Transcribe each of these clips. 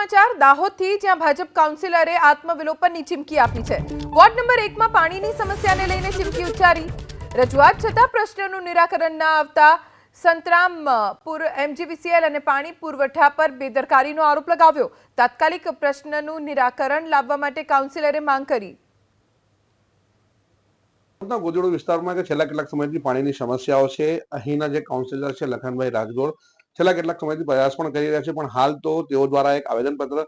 સમાચાર દાહોદથી, જ્યાં ભાજપ કાઉન્સિલરે આત્મવિલોપનની ચીમકી આપી છે। વોર્ડ નંબર 1 માં પાણીની સમસ્યાને લઈને ચીમકી ઉચ્ચારી। રજૂઆત છતાં પ્રશ્નનું નિરાકરણ ન આવતા સંતરામપુર એમજીવીસીએલ અને પાણી પુરવઠા પર બેદરકારીનો આરોપ લગાવ્યો। તાત્કાલિક પ્રશ્નનું નિરાકરણ લાવવા માટે કાઉન્સિલરે માંગ કરી। ગોદડો વિસ્તારમાં કે છેલ્લા કેટલાક સમયથી પાણીની સમસ્યાઓ છે। અહીંના જે કાઉન્સિલર છે લખનભાઈ રાજગોર છેલ્લા કેટલાક સમયથી પ્રયાસ પણ કરી રહ્યા છે, પણ હાલ તો તેઓ દ્વારા એક આવેદનપત્ર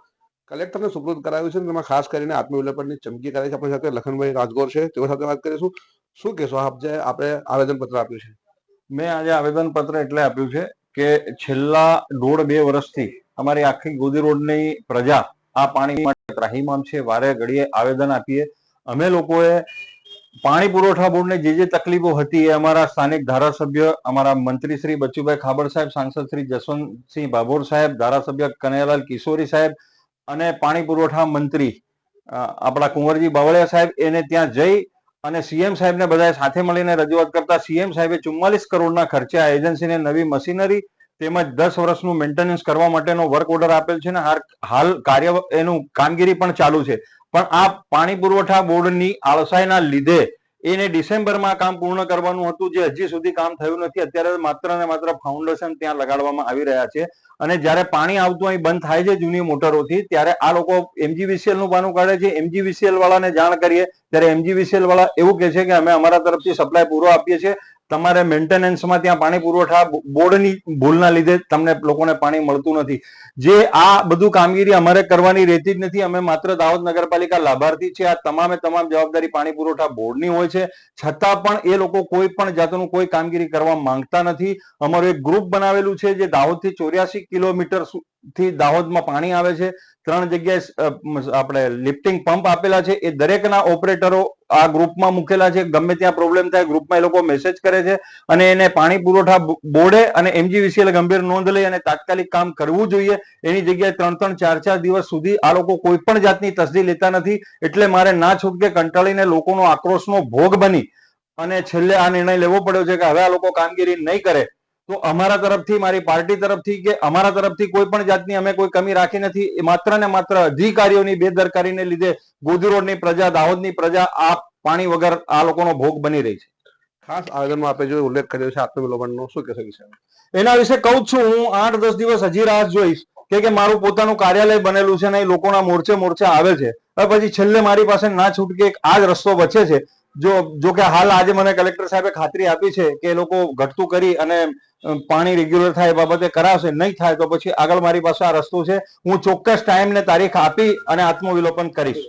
કલેક્ટરને સુપરત કરાવ્યું છે। તેમાં ખાસ કરીને આત્મવિલોપનની ચમકી કરાઈ છે। આપણી સાથે લખનભાઈ રાજગોર છે, તેઓ સાથે વાત કરીશું। શું કહેશો આપ જે આપણે આવેદનપત્ર આપ્યું છે? મેં આજે આવેદનપત્ર એટલે આપ્યું છે કે છેલ્લા 1.5-2 વર્ષથી અમારી આખી ગોદી રોડની પ્રજા આ પાણી માટે ત્રાહિમામ છે। વારે ઘડીએ આવેદન આપીએ। અમે લોકોએ પાણી પુરવઠા બોર્ડને જે તકલીફો હતી એ અમારા સ્થાનિક ધારાસભ્ય, અમારા મંત્રી શ્રી બચુભાઈ ખાબડ સાહેબ, સાંસદ શ્રી જસવંતસિંહ ભાભોર સાહેબ, ધારાસભ્ય કનૈયાલાલ કિશોરી સાહેબ અને પાણી પુરવઠા મંત્રી આપણા કુંવરજી બાવળિયા સાહેબ એને ત્યાં જઈ અને સીએમ સાહેબને બધાએ સાથે મળીને રજૂઆત કરતા સીએમ સાહેબે 44 કરોડના ખર્ચે આ એજન્સીને નવી મશીનરી તેમજ 10 વર્ષનું મેન્ટેનન્સ કરવા માટેનો વર્ક ઓર્ડર આપેલ છે ને હાલ કાર્ય એનું કામગીરી પણ ચાલુ છે। પણ આ પાણી પુરવઠા બોર્ડની આળસાઈના લીધે એને ડિસેમ્બરમાં કામ પૂર્ણ કરવાનું હતું, જે હજી સુધી કામ થયું નથી। અત્યારે માત્ર ને માત્ર ફાઉન્ડેશન ત્યાં લગાડવામાં આવી રહ્યા છે અને જ્યારે પાણી આવતું અહીં બંધ થાય છે જૂની મોટરોથી, ત્યારે આ લોકો એમજીવીસીએલ નું પાનું કાઢે છે। એમજીવીસીએલ વાળાને જાણ કરીએ ત્યારે એમજીવીસીએલ વાળા એવું કહે છે કે અમે અમારા તરફથી સપ્લાય પૂરો આપીએ છીએ, તમારે મેન્ટેનન્સમાં ત્યાં પાણી પુરવઠા બોર્ડની ભૂલના લીધે તમને લોકોને પાણી મળતું નથી। જે આ બધું કામગીરી અમારે કરવાની રહેતી જ નથી। અમે માત્ર દાહોદ નગરપાલિકા લાભાર્થી છે। આ તમામ જવાબદારી પાણી પુરવઠા બોર્ડની હોય છે, છતાં પણ એ લોકો કોઈ પણ જાતનું કોઈ કામગીરી કરવા માંગતા નથી। અમારું એક ગ્રુપ બનાવેલું છે જે દાહોદથી 84 કિલોમીટર થી દાહોદમાં પાણી આવે છે। 3 જગ્યાએ આપણે લિફ્ટિંગ પંપ આપેલા છે, એ દરેકના ઓપરેટરો આ ગ્રુપમાં મૂકેલા છે। ગમે ત્યાં પ્રોબ્લેમ થાય ગ્રુપમાં એ લોકો મેસેજ કરે છે અને એને પાણી પુરવઠા બોર્ડે અને એમજીવીસીએલ ગંભીર નોંધ લઈ અને તાત્કાલિક કામ કરવું જોઈએ। એની જગ્યાએ 3-3, 4-4 દિવસ સુધી આ લોકો કોઈ પણ જાતની તસદી લેતા નથી। એટલે મારે ના છૂટકે કંટાળીને લોકોનો આક્રોશનો ભોગ બની અને છેલ્લે આ નિર્ણય લેવો પડ્યો છે કે હવે આ લોકો કામગીરી નહીં કરે તો અમારા તરફથી, મારી પાર્ટી તરફથી કે અમારા તરફથી કોઈ પણ જાતની અમે કોઈ કમી રાખી નથી। માત્ર ને માત્ર અધિકારીઓની બેદરકારીને લીધે ગોદી રોડની પ્રજા, દાહોદની પ્રજા આ પાણી વગર આ લોકોનો ભોગ બની રહી છે। ખાસ આવેદનમાં આપે જો ઉલ્લેખ કર્યો છે આત્મવિલોપનનો, શું કહેશો વિશે? એના વિશે કહું છું, હું 8-10 દિવસ હજી રાહ જોઈશ કે મારું પોતાનું કાર્યાલય બનેલું છે ને લોકોના મોરચે આવે છે। હવે પછી છેલ્લે મારી પાસે ના છૂટકે આ જ રસ્તો બચે છે। જો કે હાલ આજે મને કલેક્ટર સાહેબે ખાતરી આપી છે કે એ લોકો ઘટતું કરી અને પાણી રેગ્યુલર થાય એ બાબતે કરાવશે। નહીં થાય તો પછી આગળ મારી પાસે આ રસ્તો છે। હું ચોક્કસ ટાઈમ ને તારીખ આપી અને આત્મવિલોપન કરીશ।